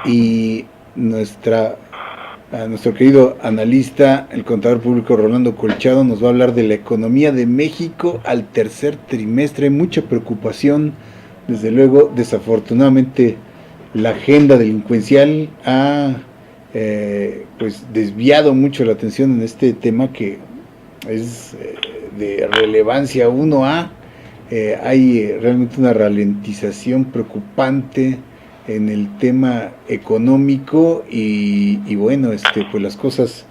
y nuestro querido analista, el contador público Rolando Colchado, nos va a hablar de la economía de México al tercer trimestre. Mucha preocupación, desde luego. Desafortunadamente la agenda delincuencial ha pues desviado mucho la atención en este tema que es de relevancia 1A. Hay realmente una ralentización preocupante en el tema económico y bueno, pues las cosas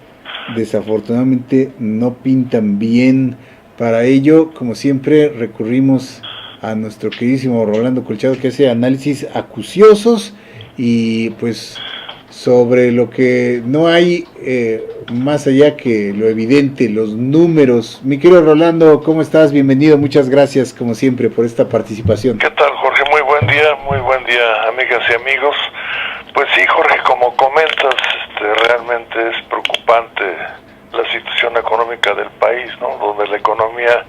desafortunadamente no pintan bien. Para ello, como siempre, recurrimos a nuestro queridísimo Rolando Colchado, que hace análisis acuciosos y pues sobre lo que no hay más allá que lo evidente, los números. Mi querido Rolando, ¿cómo estás? Bienvenido, muchas gracias como siempre por esta participación. ¿Qué tal, Jorge? Muy buen día, amigas y amigos. Pues sí, Jorge, como comentas, realmente es preocupante la situación económica del país, ¿no? Donde la economía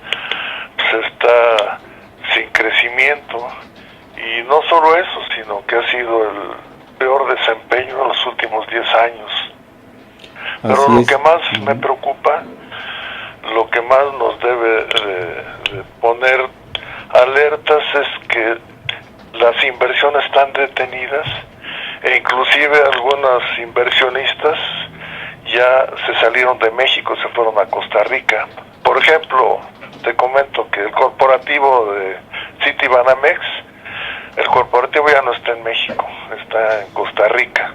pues, está sin crecimiento, y no solo eso, sino que ha sido el peor desempeño en los últimos 10 años. Pero lo que más me preocupa, lo que más nos debe de poner alertas es que las inversiones están detenidas, e inclusive algunos inversionistas ya se salieron de México, se fueron a Costa Rica. Por ejemplo, te comento que el corporativo de Citibanamex, el corporativo ya no está en México, está en Costa Rica.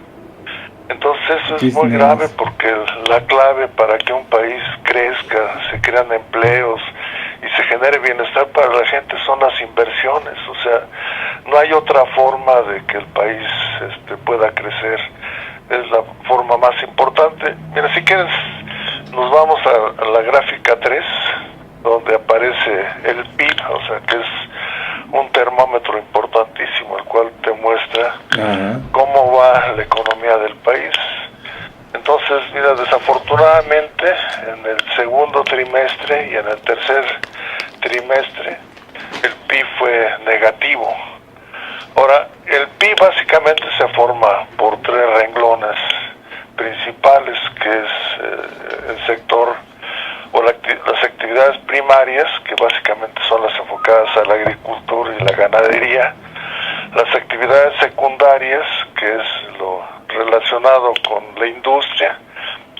Entonces eso es muy grave, porque la clave para que un país crezca, se crean empleos y se genere bienestar para la gente son las inversiones. O sea, no hay otra forma de que el país pueda crecer. Es la forma más importante. Mira, si quieres, nos vamos a la gráfica 3, donde aparece el PIB, o sea, que es un termómetro importantísimo, el cual te muestra cómo va la economía del país. Entonces, mira, desafortunadamente, en el segundo trimestre y en el tercer trimestre, el PIB fue negativo. Ahora, el PIB básicamente se forma por 3 renglones principales, que es el sector o las actividades primarias, que básicamente son las enfocadas a la agricultura y la ganadería; las actividades secundarias, que es lo relacionado con la industria;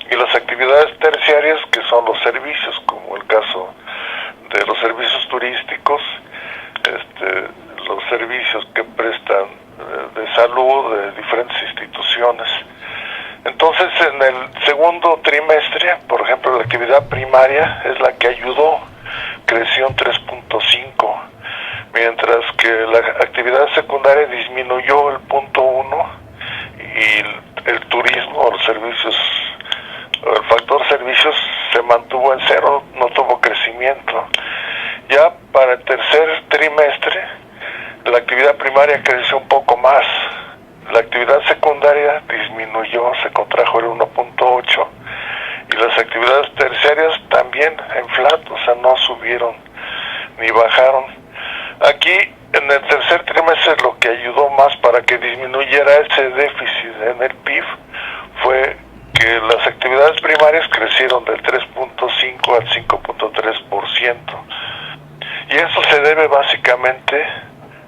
y las actividades terciarias, que son los servicios, como el caso de los servicios turísticos, los servicios que prestan de salud de diferentes instituciones. Entonces, en el segundo trimestre, por ejemplo, la actividad primaria es la que ayudó, creció en 3.5, mientras que la actividad secundaria disminuyó el 0.1, y el turismo, los servicios, el factor servicios se mantuvo en 0, no tuvo crecimiento. Ya para el tercer trimestre, la actividad primaria creció un poco más. La actividad secundaria disminuyó, se contrajo el 1.8, y las actividades terciarias también en flat, o sea, no subieron ni bajaron. Aquí, en el tercer trimestre, lo que ayudó más para que disminuyera ese déficit en el PIB fue que las actividades primarias crecieron del 3.5 al 5.3%. Y eso se debe básicamente,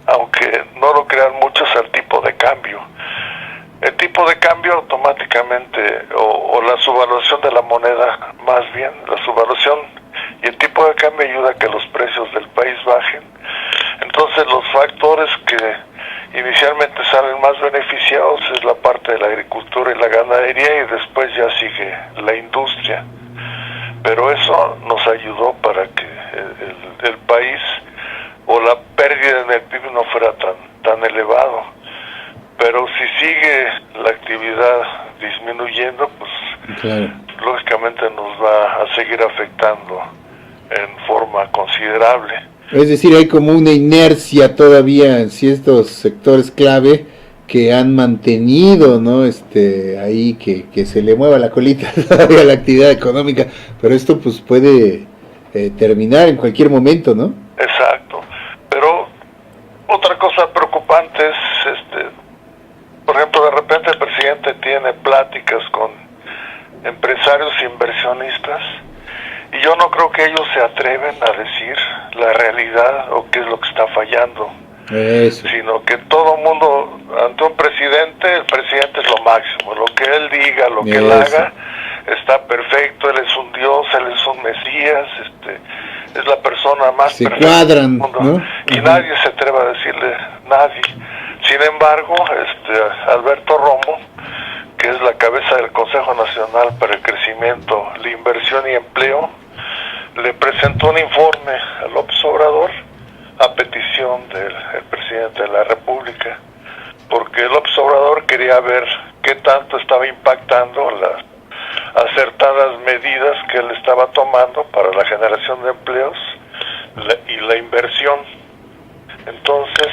aunque no lo crean muchos, al tipo de cambio. El tipo de cambio automáticamente, o la subvaluación de la moneda, más bien, la subvaluación y el tipo de cambio ayuda a que los precios del país bajen. Entonces, los factores que inicialmente salen más beneficiados es la parte de la agricultura y la ganadería, y después ya sigue la industria. Pero eso nos ayudó para que el país, o la pérdida en el PIB, no fuera tan elevado. Pero si sigue la actividad disminuyendo, pues claro, lógicamente nos va a seguir afectando en forma considerable. Es decir, hay como una inercia todavía en ciertos sectores clave que han mantenido, ¿no? Ahí que se le mueva la colita todavía a la actividad económica, pero esto pues puede terminar en cualquier momento, ¿no? Exacto. Pero otra cosa preocupante es, por por ejemplo, de repente el presidente tiene pláticas con empresarios e inversionistas y yo no creo que ellos se atreven a decir la realidad o qué es lo que está fallando. Eso. Sino que todo mundo, ante un presidente, el presidente es lo máximo, lo que él diga, lo que él haga, está perfecto, él es un dios, él es un mesías, es la persona más se perfecta cuadran, del mundo, ¿no? Y nadie se atreve a decirle, nadie. Sin embargo, Alberto Romo, que es la cabeza del Consejo Nacional para el Crecimiento, la Inversión y Empleo, le presentó un informe a López Obrador a petición del presidente de la República, porque López Obrador quería ver qué tanto estaba impactando las acertadas medidas que él estaba tomando para la generación de empleos y la inversión. Entonces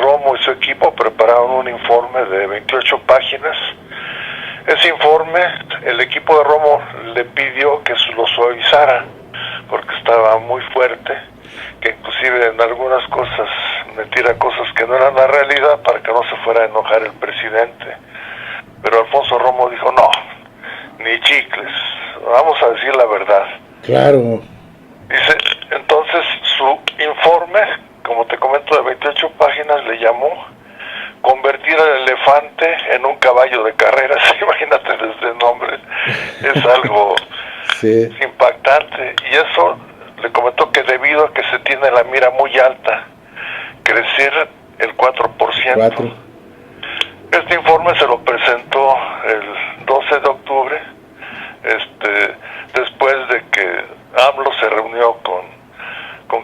Romo y su equipo prepararon un informe de 28 páginas. Ese informe, el equipo de Romo le pidió que lo suavizara porque estaba muy fuerte, que inclusive en algunas cosas metiera cosas que no eran la realidad para que no se fuera a enojar el presidente. Pero Alfonso Romo dijo, no, ni chicles, vamos a decir la verdad. Claro. Dice, entonces su informe, como te comento, de 28 páginas, le llamó convertir al elefante en un caballo de carreras. Imagínate desde el nombre, es algo impactante. Y eso le comentó que debido a que se tiene la mira muy alta, crecer el 4%. Este informe se lo presentó el 12 de octubre, después de que AMLO se reunió con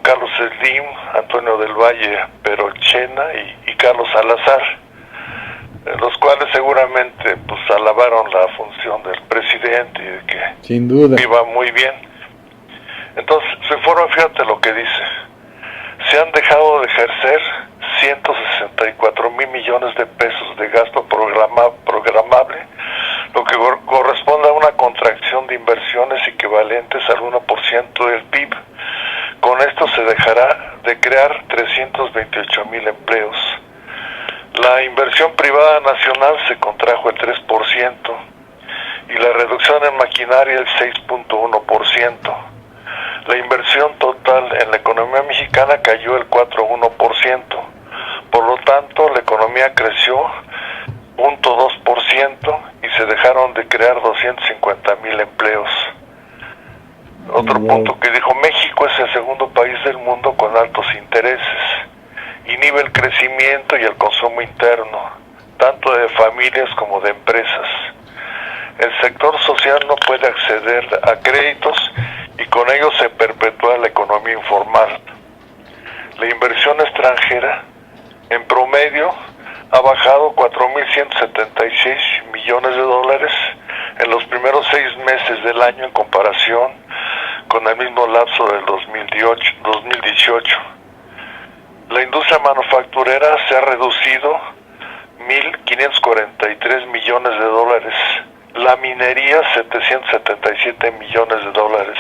Carlos Slim, Antonio del Valle Perochena y Carlos Salazar, los cuales seguramente pues alabaron la función del presidente y de que sin duda iba muy bien. Entonces su informe, fíjate lo que dice: se han dejado de ejercer 164 mil millones de pesos de gasto programable, lo que corresponde a una contracción de inversiones equivalentes al 1% del PIB. Con esto se dejará de crear 328 mil empleos. La inversión privada nacional se contrajo el 3% y la reducción en maquinaria el 6.1%. La inversión total en la economía mexicana cayó el 4.1%. Por lo tanto, la economía creció 0.2% y se dejaron de crear 250 mil empleos. Otro punto que dijo: México es el segundo país del mundo con altos intereses, inhibe el crecimiento y el consumo interno, tanto de familias como de empresas. El sector social no puede acceder a créditos y con ello se perpetúa la economía informal. La inversión extranjera, en promedio, ha bajado 4.176 millones de dólares en los primeros 6 meses del año en comparación con el mismo lapso del 2018. La industria manufacturera se ha reducido 1.543 millones de dólares, la minería 777 millones de dólares,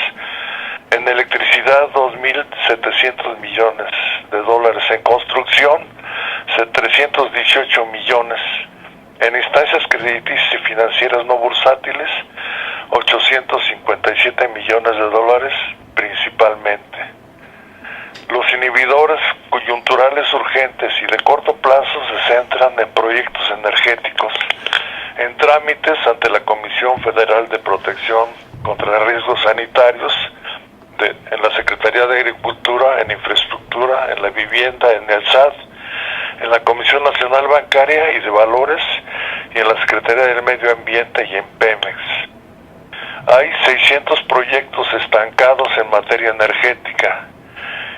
en electricidad 2.700 millones de dólares, en construcción 318 millones, en instancias crediticias y financieras no bursátiles 857 millones de dólares principalmente. Los inhibidores coyunturales urgentes y de corto plazo se centran en proyectos energéticos, en trámites ante la Comisión Federal de Protección contra Riesgos Sanitarios, en la Secretaría de Agricultura, en Infraestructura, en la Vivienda, en el SAT, en la Comisión Nacional Bancaria y de Valores y en la Secretaría del Medio Ambiente y en Pemex. Hay 600 proyectos estancados en materia energética,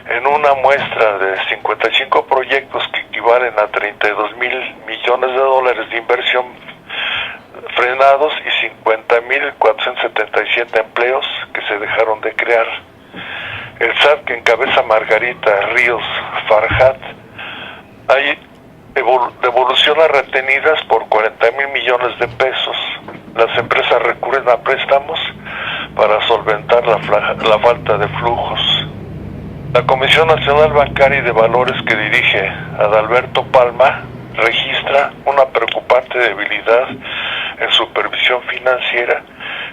en una muestra de 55 proyectos que equivalen a 32 mil millones de dólares de inversión frenados y 50.477 empleos que se dejaron de crear. El SAT, que encabeza Margarita Ríos Farjat, hay devoluciones retenidas por 40.000 millones de pesos. Las empresas recurren a préstamos para solventar la falta de flujos. La Comisión Nacional Bancaria y de Valores, que dirige Adalberto Palma, registra una preocupación preocupante debilidad en supervisión financiera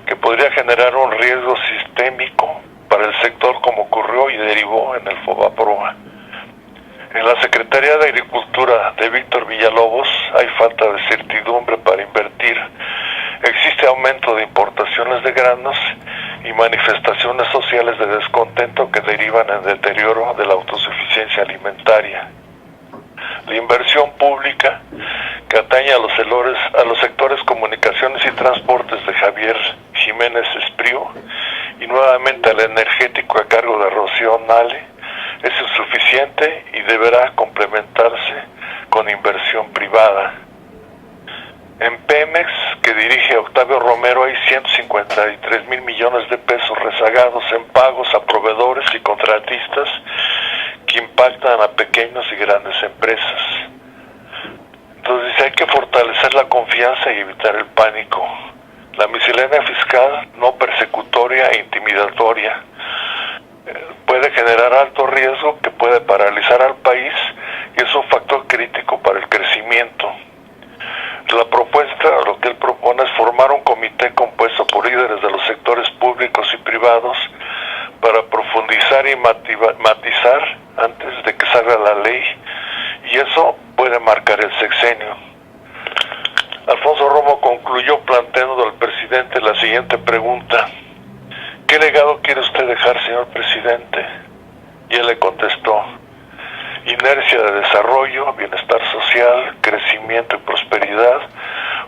que podría generar un riesgo sistémico para el sector, como ocurrió y derivó en el FOBAPROA. En la Secretaría de Agricultura de Víctor Villalobos hay falta de certidumbre para invertir, existe aumento de importaciones de granos y manifestaciones sociales de descontento que derivan en deterioro de la autosuficiencia alimentaria. La inversión pública que atañe a los sectores comunicaciones y transportes de Javier Jiménez Espriu y nuevamente al energético a cargo de Rocío Nale es insuficiente y deberá complementarse con inversión privada. En Pemex, que dirige Octavio Romero, hay 153,000 millones de pesos rezagados en pagos a proveedores y contratistas que impactan a pequeños y grandes empresas. Entonces dice, hay que fortalecer la confianza y evitar el pánico. La miscelánea fiscal no persecutoria e intimidatoria puede generar alto riesgo que puede paralizar al país y es un factor crítico para el crecimiento. La propuesta, lo que él propone es formar un comité compuesto por líderes de los sectores públicos y privados para profundizar y matizar antes de que salga la ley, y eso puede marcar el sexenio. Alfonso Romo concluyó planteando al presidente la siguiente pregunta: ¿qué legado quiere usted dejar, señor presidente? Y él le contestó: inercia de desarrollo, bienestar social, crecimiento y prosperidad,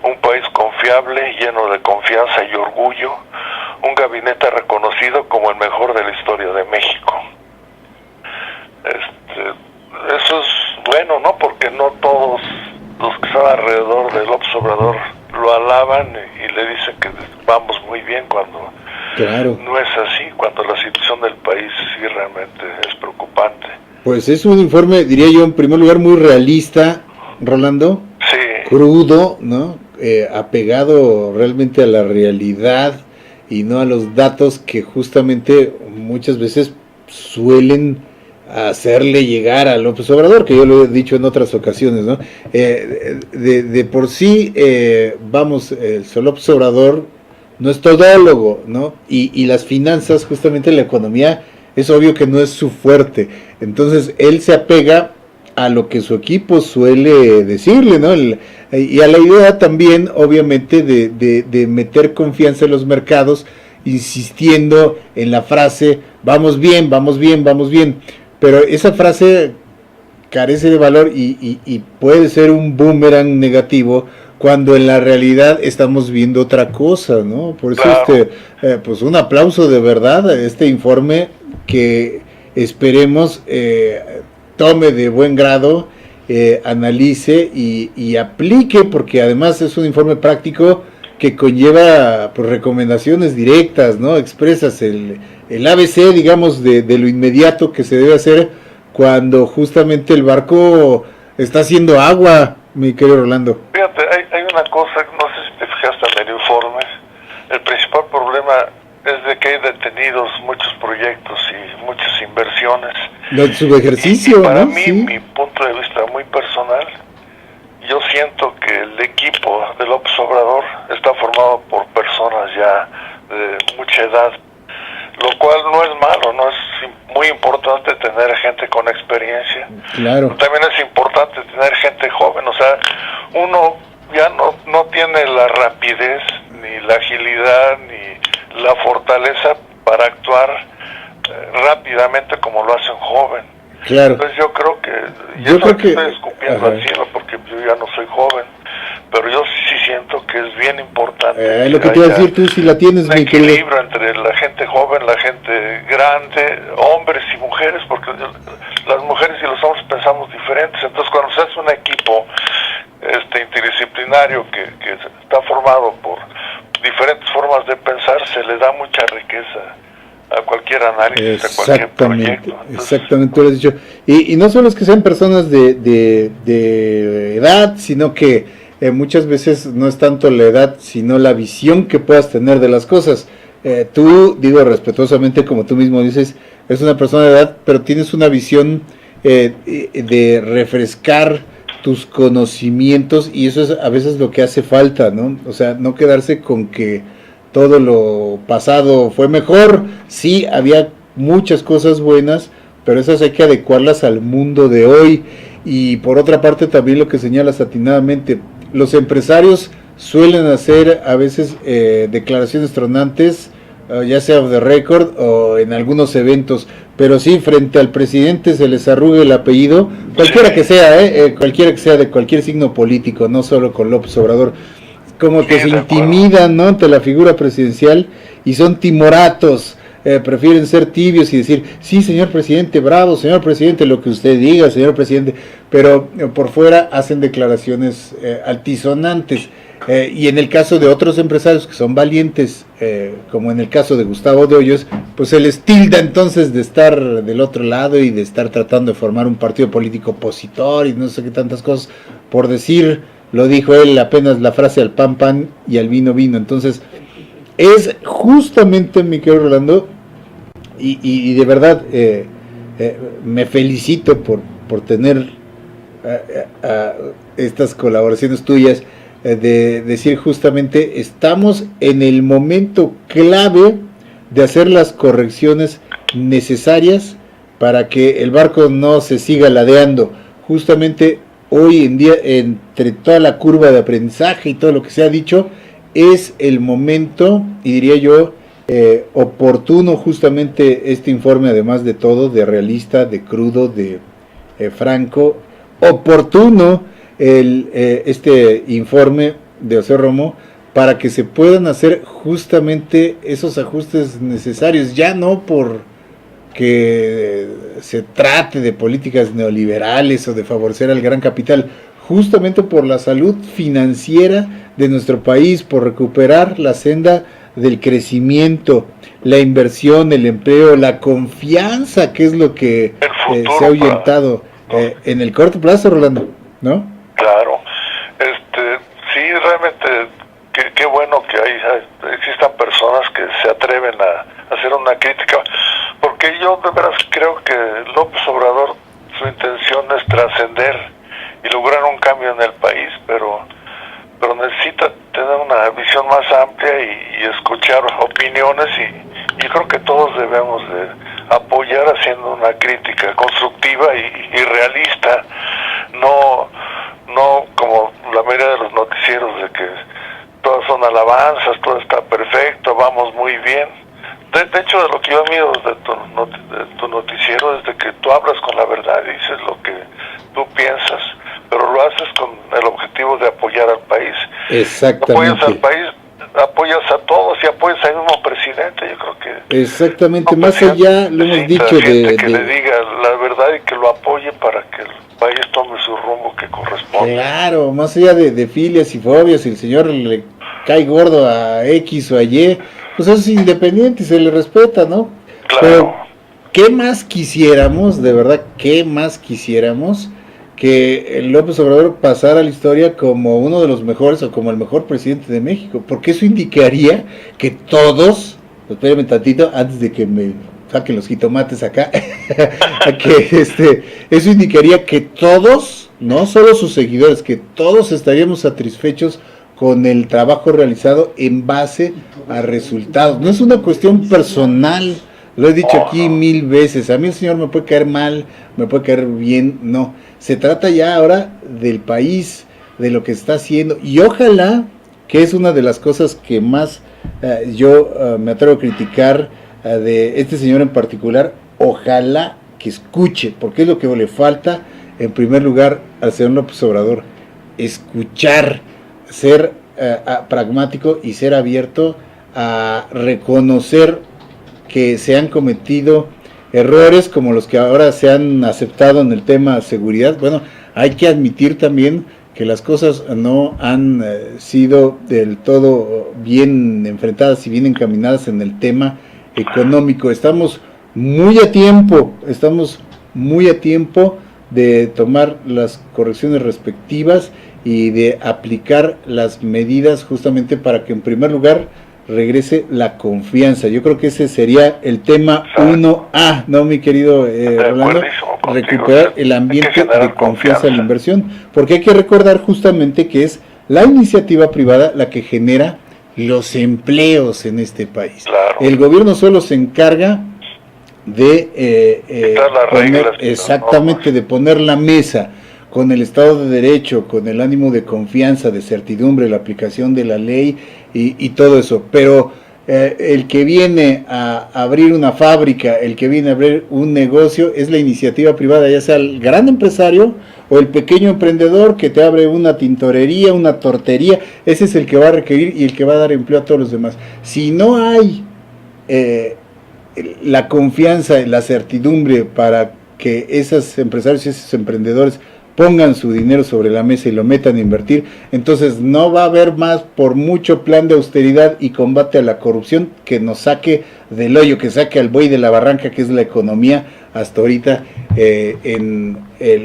un país confiable, lleno de confianza y orgullo, un gabinete reconocido como el mejor de la historia de México. Eso es bueno, ¿no? Porque no todos los que están alrededor de López Obrador lo alaban y le dicen que vamos muy bien cuando claro, no es así, cuando la situación del país sí realmente es preocupante. Pues es un informe, diría yo, en primer lugar muy realista, Rolando, Sí. Crudo, ¿no? Apegado realmente a la realidad y no a los datos que justamente muchas veces suelen hacerle llegar a López Obrador, que yo lo he dicho en otras ocasiones, ¿no? De por sí, vamos, el López Obrador no es todólogo, ¿no? Y las finanzas, justamente la economía, es obvio que no es su fuerte. Entonces, él se apega a lo que su equipo suele decirle, ¿no? Y a la idea también, obviamente, de meter confianza en los mercados, insistiendo en la frase, vamos bien, vamos bien, vamos bien. Pero esa frase carece de valor y puede ser un boomerang negativo cuando en la realidad estamos viendo otra cosa, ¿no? Por eso Claro. pues un aplauso de verdad a este informe que esperemos tome de buen grado, analice y aplique, porque además es un informe práctico que conlleva pues recomendaciones directas, ¿no? Expresas el ABC, digamos, de lo inmediato que se debe hacer cuando justamente el barco está haciendo agua, mi querido Rolando. Fíjate, hay una cosa, no sé si te fijaste en el informe, el principal problema es de que hay detenidos muchos proyectos y muchas inversiones. Su ejercicio, y para ¿no? mí, Sí. mi punto de vista muy personal, yo siento que el equipo de López Obrador está formado por personas ya de mucha edad, lo cual no es malo, no es muy importante tener gente con experiencia. Claro. También es importante tener gente joven, o sea, uno ya no tiene la rapidez, ni la agilidad, ni la fortaleza para actuar rápidamente como lo hace un joven. Claro. Entonces yo creo que, estoy escupiendo al cielo porque yo ya no soy joven, pero yo sí siento que es bien importante lo que te iba a decir, tú si la tienes, un mi querido. equilibrio entre la gente joven, la gente grande, hombres y mujeres, porque las mujeres y los hombres pensamos diferentes. Entonces cuando se hace un equipo interdisciplinario que está formado por diferentes formas de pensar, se le da mucha riqueza a cualquier análisis, a cualquier proyecto. Entonces, exactamente, tú lo has dicho. Y no solo es que sean personas de edad, sino que muchas veces no es tanto la edad, sino la visión que puedas tener de las cosas. Tú, digo respetuosamente, como tú mismo dices, es una persona de edad, pero tienes una visión de refrescar tus conocimientos, y eso es a veces lo que hace falta, ¿no? O sea, no quedarse con que todo lo pasado fue mejor. Sí, había muchas cosas buenas, pero esas hay que adecuarlas al mundo de hoy. Y por otra parte también lo que señalas atinadamente, los empresarios suelen hacer a veces declaraciones tronantes, ya sea de récord o en algunos eventos, pero sí, frente al presidente se les arruga el apellido, cualquiera que sea, cualquiera que sea de cualquier signo político, no solo con López Obrador, como que se intimidan, ¿no?, ante la figura presidencial y son timoratos. Prefieren ser tibios y decir, sí, señor presidente, bravo, señor presidente, lo que usted diga, señor presidente, pero por fuera hacen declaraciones altisonantes. Y en el caso de otros empresarios que son valientes, como en el caso de Gustavo de Hoyos, pues se les tilda entonces de estar del otro lado y de estar tratando de formar un partido político opositor y no sé qué tantas cosas, por decir, lo dijo él, apenas la frase al pan pan y al vino vino. Entonces es justamente, mi querido Rolando, y de verdad me felicito por tener estas colaboraciones tuyas, de decir justamente, estamos en el momento clave de hacer las correcciones necesarias para que el barco no se siga ladeando. Justamente hoy en día, entre toda la curva de aprendizaje y todo lo que se ha dicho, es el momento, y diría yo, oportuno justamente este informe, además de todo, de realista, de crudo, de franco, oportuno este informe de José Romo, para que se puedan hacer justamente esos ajustes necesarios, ya no por que se trate de políticas neoliberales o de favorecer al gran capital, justamente por la salud financiera de nuestro país, por recuperar la senda del crecimiento, la inversión, el empleo, la confianza, que es lo que se ha ahuyentado en el corto plazo, Rolando, ¿no? Claro, sí, realmente, qué bueno que existan personas que se atreven a hacer una crítica, porque yo de veras creo que López Obrador, su intención es trascender y lograr un cambio en el país, pero necesita tener una visión más amplia y escuchar opiniones, y yo creo que todos debemos de apoyar haciendo una crítica constructiva y realista, no como la mayoría de los noticieros, de que todas son alabanzas, todo está perfecto, vamos muy bien. De hecho, de lo que yo miro de tu noticiero es de que tú hablas con la verdad y dices lo que tú piensas, pero lo haces con el objetivo de apoyar al país. Exactamente. Apoyas al país, apoyas a todos y apoyas al mismo presidente. Yo creo que exactamente, más allá, lo hemos dicho, que le diga la verdad y que lo apoye para que el país tome su rumbo que corresponde. Claro, más allá de filias y fobias, si el señor le cae gordo a X o a Y, pues eso es independiente y se le respeta, ¿no? Claro. Pero, ¿qué más quisiéramos, de verdad, qué más quisiéramos que el López Obrador pasara a la historia como uno de los mejores o como el mejor presidente de México? Porque eso indicaría que todos, espérame tantito, antes de que me saquen los jitomates acá, que eso indicaría que todos, no solo sus seguidores, que todos estaríamos satisfechos con el trabajo realizado en base a resultados. No es una cuestión personal, lo he dicho aquí 1000 veces, a mí el señor me puede caer mal, me puede caer bien, no, se trata ya ahora del país, de lo que está haciendo, y ojalá, que es una de las cosas que más yo me atrevo a criticar de este señor en particular, ojalá que escuche, porque es lo que le falta en primer lugar al señor López Obrador, escuchar, ser pragmático y ser abierto a reconocer que se han cometido errores como los que ahora se han aceptado en el tema seguridad. Bueno, hay que admitir también que las cosas no han sido del todo bien enfrentadas y bien encaminadas en el tema económico. Estamos muy a tiempo de tomar las correcciones respectivas y de aplicar las medidas justamente para que en primer lugar regrese la confianza. Yo creo que ese sería el tema 1A, ¿no, mi querido Rolando? recuperar el ambiente de confianza en la inversión, porque hay que recordar justamente que es la iniciativa privada la que genera los empleos en este país. Claro. El gobierno solo se encarga de poner, exactamente, de poner la mesa con el Estado de Derecho, con el ánimo de confianza, de certidumbre, la aplicación de la ley y todo eso, pero el que viene a abrir una fábrica, el que viene a abrir un negocio, es la iniciativa privada, ya sea el gran empresario o el pequeño emprendedor que te abre una tintorería, una tortería. Ese es el que va a requerir y el que va a dar empleo a todos los demás. Si no hay la confianza, la certidumbre para que esos empresarios y esos emprendedores pongan su dinero sobre la mesa y lo metan a invertir, entonces no va a haber más, por mucho plan de austeridad y combate a la corrupción, que nos saque del hoyo, que saque al buey de la barranca, que es la economía hasta ahorita, en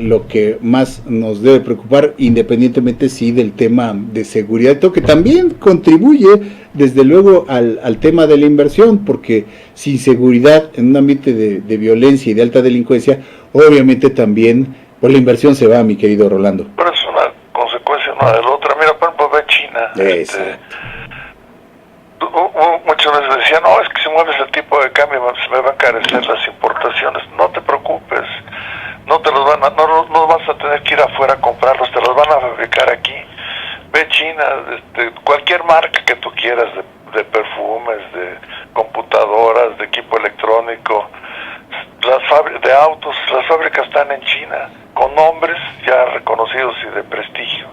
lo que más nos debe preocupar, independientemente sí del tema de seguridad, que también contribuye desde luego al tema de la inversión, porque sin seguridad en un ambiente de violencia y de alta delincuencia, obviamente también pues la inversión se va, mi querido Rolando. Pero es una consecuencia una de la otra. Mira, por ejemplo, ve China. Muchas veces decían, no, es que si mueves el tipo de cambio se me va a encarecer las importaciones. No te preocupes, no vas a tener que ir afuera a comprarlos, te los van a fabricar aquí. Ve China, cualquier marca que tú quieras, de perfumes, de computadoras, de equipo electrónico, de autos, las fábricas están en China, con nombres ya reconocidos y de prestigio.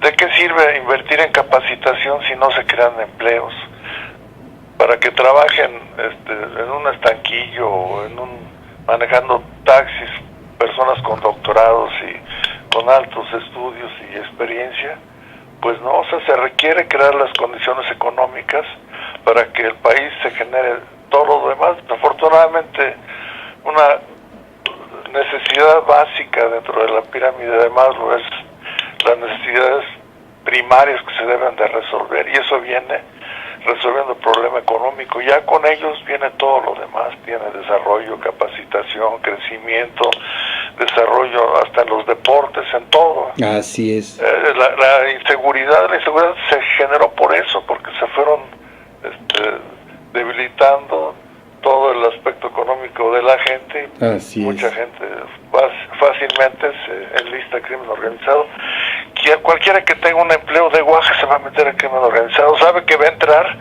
¿De qué sirve invertir en capacitación si no se crean empleos? Para que trabajen en un estanquillo o manejando taxis, personas con doctorados y con altos estudios y experiencia, pues no, o sea, se requiere crear las condiciones económicas para que el país se genere todo lo demás. Afortunadamente, una necesidad básica dentro de la pirámide de Maslow es las necesidades primarias que se deben de resolver, y eso viene resolviendo el problema económico. Ya con ellos viene todo lo demás, tiene desarrollo, capacitación, crecimiento, desarrollo hasta en los deportes, en todo. Así es. La inseguridad se generó por eso, porque se fueron debilitando todo el aspecto económico de la gente. Así mucha es. gente fácilmente se enlista crimen organizado. Cualquiera que tenga un empleo de guaje se va a meter en crimen organizado, sabe que va a entrar,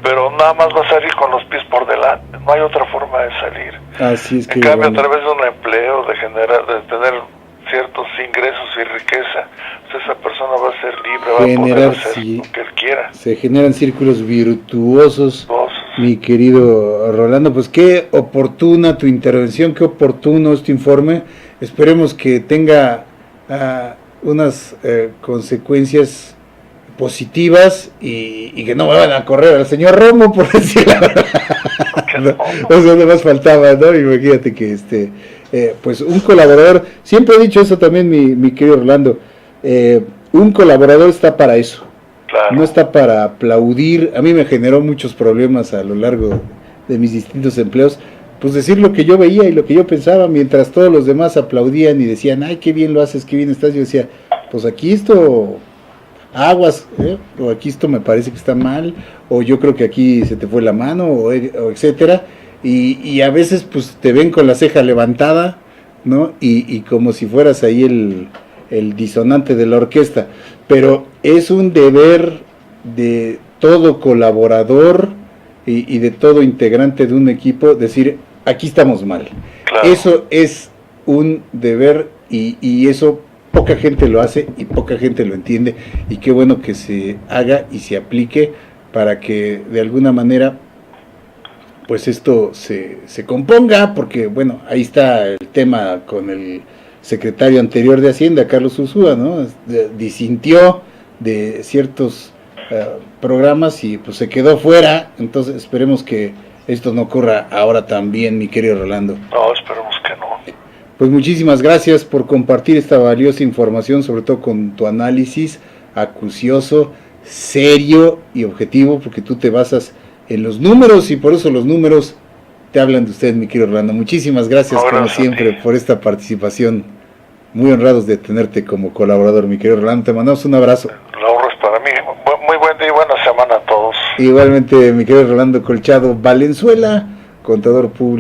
pero nada más va a salir con los pies por delante, no hay otra forma de salir. Así es. En cambio, a través de un empleo, de tener ciertos ingresos y riqueza, pues esa persona va a ser libre, va a poder hacer lo que él quiera. Se generan círculos virtuosos. Mi querido Rolando, pues qué oportuna tu intervención, qué oportuno este informe. Esperemos que tenga unas consecuencias positivas y que no me van a correr al señor Romo, por decir la verdad. O sea, no más faltaba, ¿no? Imagínate que pues un colaborador, siempre he dicho eso también, mi querido Rolando, un colaborador está para eso. Claro. No está para aplaudir. A mí me generó muchos problemas a lo largo de mis distintos empleos, pues decir lo que yo veía y lo que yo pensaba, mientras todos los demás aplaudían y decían, ay, qué bien lo haces, qué bien estás. Yo decía, pues aquí esto, aguas, o aquí esto me parece que está mal, o yo creo que aquí se te fue la mano, o etcétera. Y a veces pues te ven con la ceja levantada, ¿no? Y como si fueras ahí el disonante de la orquesta. Pero es un deber de todo colaborador y de todo integrante de un equipo decir, aquí estamos mal. Claro. Eso es un deber y eso poca gente lo hace y poca gente lo entiende, y qué bueno que se haga y se aplique para que de alguna manera pues esto se componga, porque bueno, ahí está el tema con el secretario anterior de Hacienda, Carlos Ursúa, ¿no? Disintió de ciertos programas y pues se quedó fuera. Entonces esperemos que esto no ocurra ahora también, mi querido Rolando. No, esperemos que no. Pues muchísimas gracias por compartir esta valiosa información, sobre todo con tu análisis acucioso, serio y objetivo, porque tú te basas en los números y por eso los números te hablan de usted, mi querido Rolando. Muchísimas gracias, como siempre, por esta participación. Muy honrados de tenerte como colaborador, mi querido Rolando. Te mandamos un abrazo. La honra es para mí. Muy buen día y buena semana a todos. Igualmente, mi querido Rolando Colchado Valenzuela, contador público.